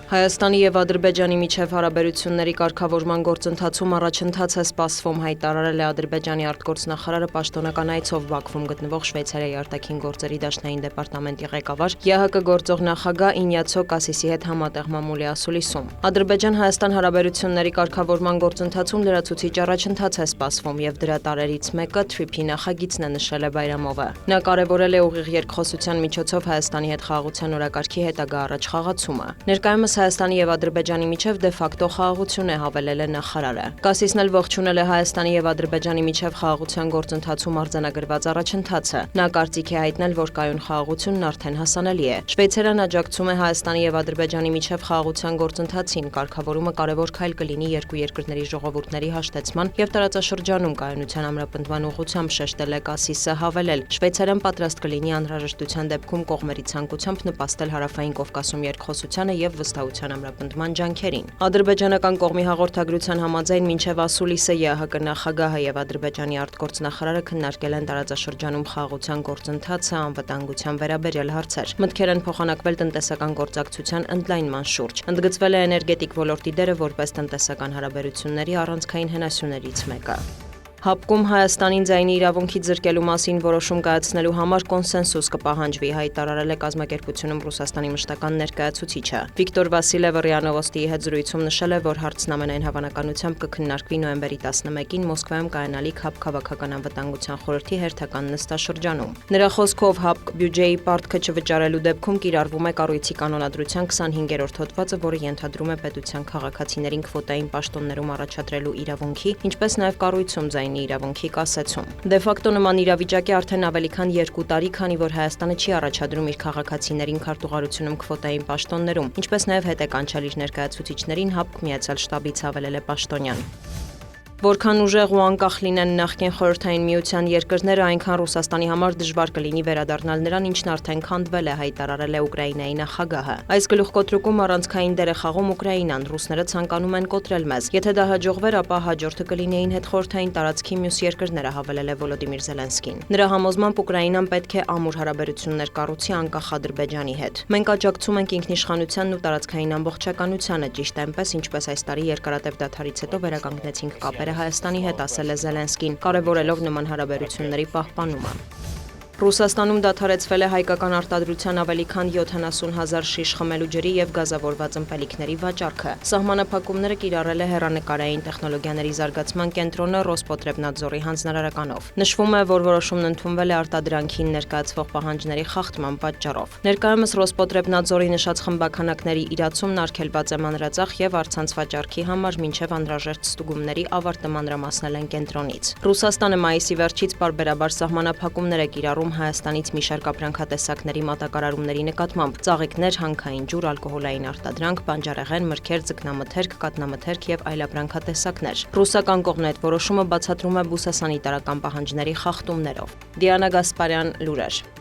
Հայաստանի և Ադրբեջանի միջև հարաբերությունների կարգավորման գործընթացում առաջընթաց է սպասվում, հայտարարել է Ադրբեջանի արտգործնախարարը պաշտոնական այցով Բաքվում գտնվող Շվեյցարիայի արտաքին գործերի դաշնային դեպարտամենտի ղեկավար ԵՀԿ գործող նախագահ Ինյացո Կասիսի հետ համատեղ մամուլի ասուլիսում։ Ադրբեջան-Հայաստան հարաբերությունների կարգավորման գործընթացում լրացուցիչ առաջընթաց է սպասվում և դրա տարրերից մեկը TRIP-ի նախագիծն է, նշել է Բայրամովը։ Նա կարևորել է ուղիղ երկխոսության միջոցով Հայաստանի հետ խաղաղության օրակարգի հետագա առաջխաղացումը։ Ներկայումս Հայաստանի և Ադրբեջանի միջև դե-ֆակտո խաղաղություն է, հավելել է նախարարը։ Կասիսն էլ ողջունել է Հայաստանի և Ադրբեջանի միջև խաղաղության գործընթացում արձանագրված առաջընթացը։ Նա կարծիք է հայտնել, որ կայուն խաղաղությունն արդեն հասանելի է։ Շվեյցարիան աջակցում է Հայաստանի և Ադրբեջանի միջև խաղաղության գործընթացին, կարգավորումը կարևոր քայլ կլինի երկու երկրների ժողովուրդների հաշտեցման և տարածաշրջանում կայունության ամրապնդման ուղղությամբ, շեշտել է Կասիսը, հավելել. Շվեյցարիան պատրաստ կլինի անհրաժեշտության դեպքում կողմերի ցանկությամբ նպաստել Հարավային Կովկասում երկխոսությանը և վստահության ամրապնդման ջանքերին։ Ադրբեջանական կողմի հաղորդագրության համաձայն մինչև ասուլիսը ԵՀԿ նախագահը և Ադրբեջանի արտգործնախարարը քննարկել են տարածաշրջանում խաղաղության գործընթացը, անվտանգության վերաբերյալ հարցեր։ Մտքեր են փոխանակվել տնտեսական գործակցության ընդլայնման շուրջ։ Ընդգծվել է էներգետիկ ոլորտի դերը որպես տնտեսական հարաբերությունների առանցքային հենասյուներից մեկը։ ՀԱՊԿ-ում Հայաստանին ձայնի իրավունքից զրկելու մասին որոշում կայացնելու համար կոնսենսուս կպահանջվի, հայտարարել է կազմակերպությունում Ռուսաստանի մշտական ներկայացուցիչը։ Վիկտոր Վասիլևը ՌԻԱ Նովոստիի հետ զրույցում նշել է, որ հարցն ամենայն հավանականությամբ կքննարկվի նոյեմբերի 11-ին Մոսկվայում կայանալիք ՀԱՊԿ քաղաքական անվտանգության խորհրդի հերթական նստաշրջանում։ Նրա խոսքով ՀԱՊԿ բյուջեի պարտքը չվճարելու դեպքում կիրառվում է կառույցի կանոնադրության 25-րդ հոդվածը, որը ենթադրում է պետության քաղաքացիներին քվոտային պաշտոններում առաջադրելու իրավունքի, ինչպես նաև կառույցում ձայնի իրավունքի կասեցում։ Դե-ֆակտո նման իրավիճակի արդեն ավելի քան 2 տարի, քանի որ Հայաստանը չի առաջադրում իր քաղաքացիներին քարտուղարությունում քվոտային պաշտոններում, ինչպես նաև հետ է կանչել իր ներկայացուցիչներին ՀԱՊԿ Միացյալ շտաբից, հավելել է պաշտոնյան։ Որքան ուժեղ ու անկախ լինեն նախկին Խորհրդային Միության երկրները, այնքան Ռուսաստանի համար դժվար կլինի վերադառնալ նրան, ինչն արդեն քանդվել է, հայտարարել է Ուկրաինայի նախագահը։ Այս գլուխկոտրուկում առանցքային դեր է խաղում Ուկրաինան, ռուսները ցանկանում են կոտրել մեզ։ Եթե դա հաջողվեր, ապա հաջորդը կլինեին հետխորհրդային տարածքի մյուս երկրները, հավելել է Վոլոդիմիր Զելենսկին։ Նրա համոզմամբ Ուկրաինան պետք է ամուր հարաբերություններ կառուցի անկախ Ադրբեջանի հետ։ Մենք աջակցում ենք ինքնիշխանությանն ու տարածքային ամբողջականությանը, ճիշտ այնպես, ինչպես այս տարի երկարատև դադարից հետո վերականգնեցինք կապերը Հայաստանի հետ, ասել է Զելենսկին, կարևորելով նման հարաբերությունների պահպանումը։ Ռուսաստանում դադարեցվել է հայկական արտադրության ավելի քան 70,000 շիշ խմելու ջրի և գազավորված ըմպելիքների վաճառքը։ Սահմանափակումները կիրառել է հեռանկարային տեխնոլոգիաների զարգացման կենտրոնը Ռոսպոտրեբնադզորի հանձնարարականով։ Նշվում է, որ որոշումն ընդունվել է արտադրանքին ներկայացվող պահանջների խախտման պատճառով։ Ներկայումս Ռոսպոտրեբնադզորի նշած խմբաքանակների իրացումն արգելված է մանրածախ և առցանց վաճառքի համար մինչև անհրաժեշտ ստուգումների ավարտը, մանրամասնել են կենտրոնից։ Ռուսաստանը մայիսի վերջից պարբերաբար սահմանափակումներ է կիրառում Հայաստանից մի շարք ապրանքատեսակների մատակարարումների նկատմամբ՝ ծաղիկներ, հանքային ջուր, ալկոհոլային արտադրանք, բանջարեղեն, մրգեր, ձկնամթերք, կատնամթերք և այլ ապրանքատեսակներ։ Ռուսական կողմն այդ որոշումը բացատրում է բուսասանիտարական պահանջների խախտումներով։ Դիանա Գասպարյան, լուրեր։